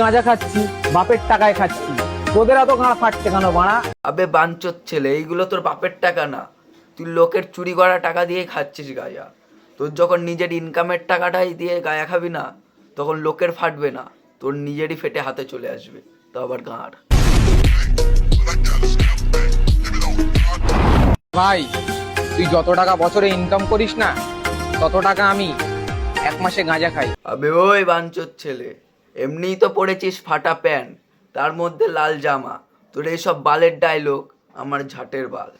গাঁজা খাচ্ছি, বাপের টাকায় খাচ্ছি, তোদের এত গাঁড় ফাটছে কেন বাড়া? আবে বাঞ্চোত ছেলে, এইগুলো তোর বাপের টাকা না, তুই লোকের চুরি করা টাকা দিয়ে খাচ্ছিস গাঁজা। তোর যখন নিজের ইনকামের টাকাটাই দিয়ে গাঁজা খাবি না, তখন লোকের ফাটবে না, তোর নিজেরই ফেটে হাতে চলে আসবে, তো আবার গাঁড়। ভাই, তুই যত টাকা বছরে ইনকাম করিস না, তত টাকা আমি এক মাসে গাঁজা খাই। আবে ওই বাঞ্চোত ছেলে, এমনিই তো পড়েছিস ফাটা প্যান্ট, তার মধ্যে লাল জামা, তোর এইসব বালের ডায়লগ আমার ঝাটের বাল।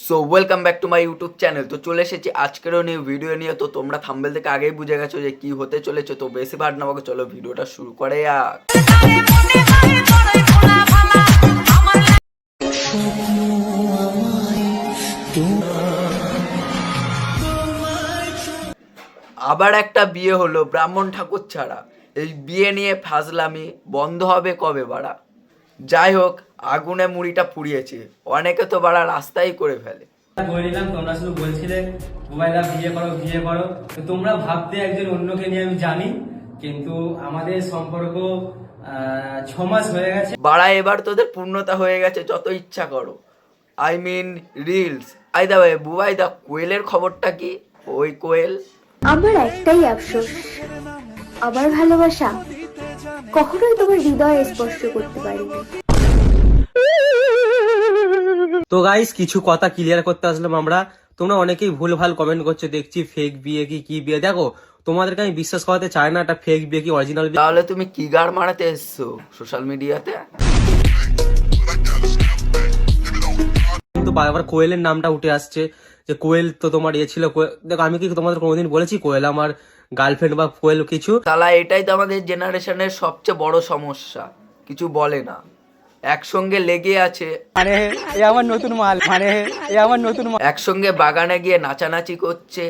So welcome back to my YouTube channel. তো চলে এসেছি আজকেরও নিউ ভিডিও নিয়ে। তো তোমরা থাম্বনেল থেকে আগেই বুঝে গেছো যে কি হতে চলেছে, তো বেশি ভাট না আমাকে, চলো ভিডিওটা শুরু করে যাক। আবার একটা বিয়ে হলো ব্রাহ্মণ ঠাকুর ছাড়া। এই বিয়ে নিয়ে ফাজলামি বন্ধ হবে কবে বাড়া? যাই হোক, আগুনে মুড়িটা পুড়িয়েছে, অনেকে তো বাড়া রাস্তাই করে ফেলে। বললাম তোমরা শুধু বলছিলে মোবাইলটা বিয়ে করো বিয়ে করো, তো তোমরা ভাবতে একজন অন্যকে নিয়ে আমি জানি, কিন্তু আমাদের সম্পর্ক 6 মাস হয়ে গেছে। বাড়া এবার তোদের পূর্ণতা হয়ে গেছে, যত ইচ্ছা করো, আই মিন রিলস। আই দা ভাই বুবাই দা, কোয়েলের খবরটা কি? ওই কোয়েল, আমার একটাই আফসোস, আমার ভালোবাসা কখনোই তোমার হৃদয়ে স্পর্শ করতে পারিনি। তো গাইস, কিছু কথা ক্লিয়ার করতে আসলাম আমরা। তোমরা অনেকেই ভুলভাল কমেন্ট করছো, দেখছি ফেক বিয়ে কি বিয়ে। দেখো, তোমাদেরকে আমি বিশ্বাস করাতে চাই না এটা ফেক বিয়ে কি অরিজিনাল বিয়ে। তাহলে তুমি কি গাড় মারাতে এসছো সোশ্যাল মিডিয়াতে? কিন্তু বারবার কোয়েলের নামটা উঠে আসছে যে কোয়েল তো তোমার ইয়ে ছিল। দেখো, আমি কি তোমাদের কোনোদিন বলেছি কোয়েল আমার গার্লফ্রেন্ড বা কোয়েল কিছু? তাহলে এটাই তো আমাদের জেনারেশনের সবচেয়ে বড় সমস্যা, কিছু বলে না, একসঙ্গে লেগে আছে, মানে এ আমার নতুন মাল, মানে এ আমার নতুন মাল। একসঙ্গে বাগানে গিয়ে নাচানাচি করছে,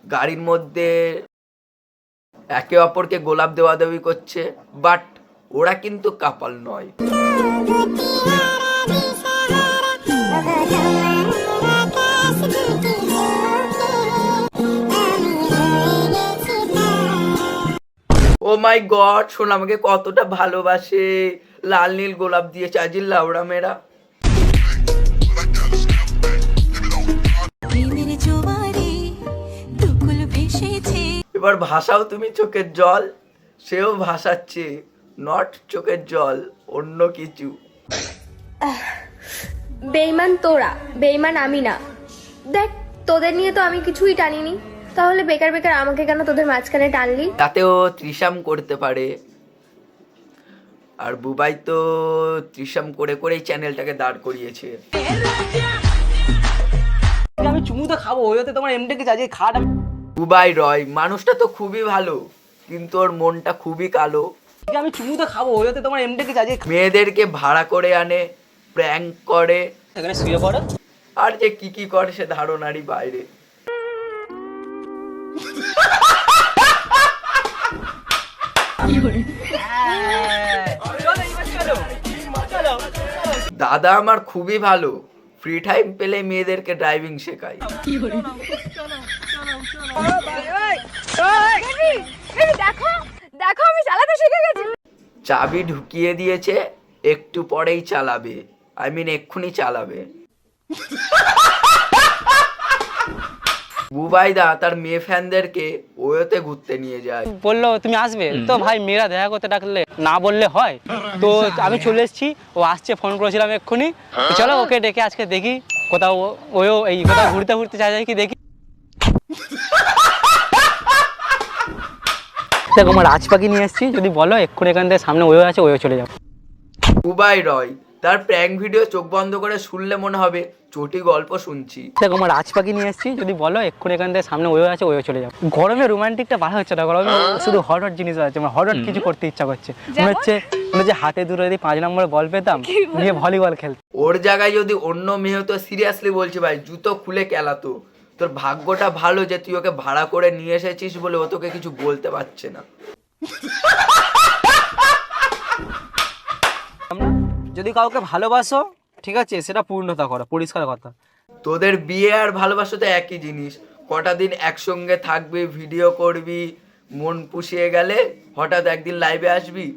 গাড়ির মধ্যে একে অপরকে গোলাপ দেওয়াদেওয়ি করছে, বাট ওরা কিন্তু কাপাল নয়। ও মাই গড, শোন আমাকে কতটা ভালোবাসে, লাল নীল গোলাপ দিয়ে চাজিল লাউড়া মেরা। এবার ভাষাও তুমি চোখের জল, সেও ভাসাচ্ছে, নট চোখের জল, অন্য কিছু। বেইমান তোরা, বেইমান আমি না। দেখ, তোদের নিয়ে তো আমি কিছুই টানিনি, তাহলে বেকার বেকার আমাকে কেন তোদের মাঝখানে টানলি? তাতেও ত্রিশাম করতে পারে, আর বুবাই তো ত্রিশাম করে করেই চ্যানেলটাকে দাঁড় করিয়েছে। আমি চুমু তো খাবো, ওই হতে তোমার এমডিকে যাই খাট। বুবাই রয় মানুষটা তো খুবই ভালো, কিন্তু ওর মনটা খুবই কালো। আমি চুমু তো খাবো, ওই হতে তোমার এমডিকে যাই। মেয়েদেরকে ভাড়া করে আনে, প্র্যাঙ্ক করে, এখানে শুয়ে পড়ো। আর যে কি কি করে সে ধারণারই বাইরে। দাদা আমার খুবই ভালো, ফ্রি টাইম পেলে মেয়েদেরকে ড্রাইভিং শেখায়। দেখো দেখো, আমি চালাতে শিখে গেছি। চাবি ঢুকিয়ে দিয়েছে, একটু পরেই চালাবে, আই মিন এক্ষুনি চালাবে। বুবাইদা তার মেয়ে ফ্যানদেরকে ওয়েতে ঘুরতে নিয়ে যায়। বললো তুমি আসবে তো, ভাই মেয়েরা দেখা করতে ডাকলে না বললে হয়? তো আমি চলে এসেছি, ও আসছে, ফোন করেছিলাম এক্ষুনি। তো চলো ওকে ডেকে আজকে দেখি কোথাও ওও এই কোথাও ঘুরতে ঘুরতে যায় কি দেখি। দেখো, আমার রাজ পাখি নিয়ে এসেছি, যদি বলো এক্ষুনি এখান থেকে সামনে ওয়েও আছে, ওয়েও চলে যাও। বুবাই রয় তার প্র্যাঙ্ক ভিডিও চোখ বন্ধ করে শুনলে মনে হবে চটি গল্প শুনছি। দেখো, আমার রাজ পাখি নিয়ে এসেছি, যদি বলো এক্ষুনি এখান থেকে সামনে ওয়েও আছে, ওয়েও চলে যাও। গরমে রোমান্টিকটা ভালো হচ্ছে না, গরমে শুধু হট হট জিনিস আছে, আমার হট হট কিছু করতে ইচ্ছা করছে। মনে হচ্ছে হাতে দূরে যদি 5 নম্বরে বল পেতাম, নিয়ে ভলিবল খেলতে। ওর জায়গায় যদি অন্য মেয়ে হতো, সিরিয়াসলি বলছি ভাই, জুতো খুলে কেলাতো। তোর ভাগ্যটা ভালো যে তুই ওকে ভাড়া করে নিয়ে এসেছিস বলে ও তোকে কিছু বলতে পারছে না। যদি কাউকে ভালোবাসো, ঠিক আছে, সেটা পূর্ণতা করো, পরিষ্কার কথা। তোদের বিয়ে আর ভালোবাসা তো একই জিনিস, কটা দিন একসঙ্গে থাকবি, ভিডিও করবি, মন পুষিয়ে গেলে হঠাৎ একদিন লাইভে আসবি।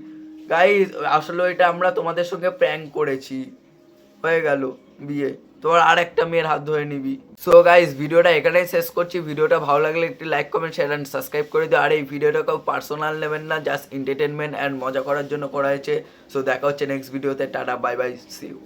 গাইস আসলে এটা আমরা তোমাদের সঙ্গে প্র্যাঙ্ক করেছি, হয়ে গেল বিয়ে, তোর আর একটা মেয়ের হাত ধরে নিবি। সো গাইস ভিডিওটা এখানেই শেষ করছি। ভিডিওটা ভালো লাগলে একটি like, comment, share and subscribe করে দিও। আর এই ভিডিওটা কেউ পার্সোনাল নেবেন না, জাস্ট এন্টারটেনমেন্ট অ্যান্ড মজা করার জন্য করা হয়েছে। সো দেখা হচ্ছে নেক্সট ভিডিওতে। Tata, bye bye, see you.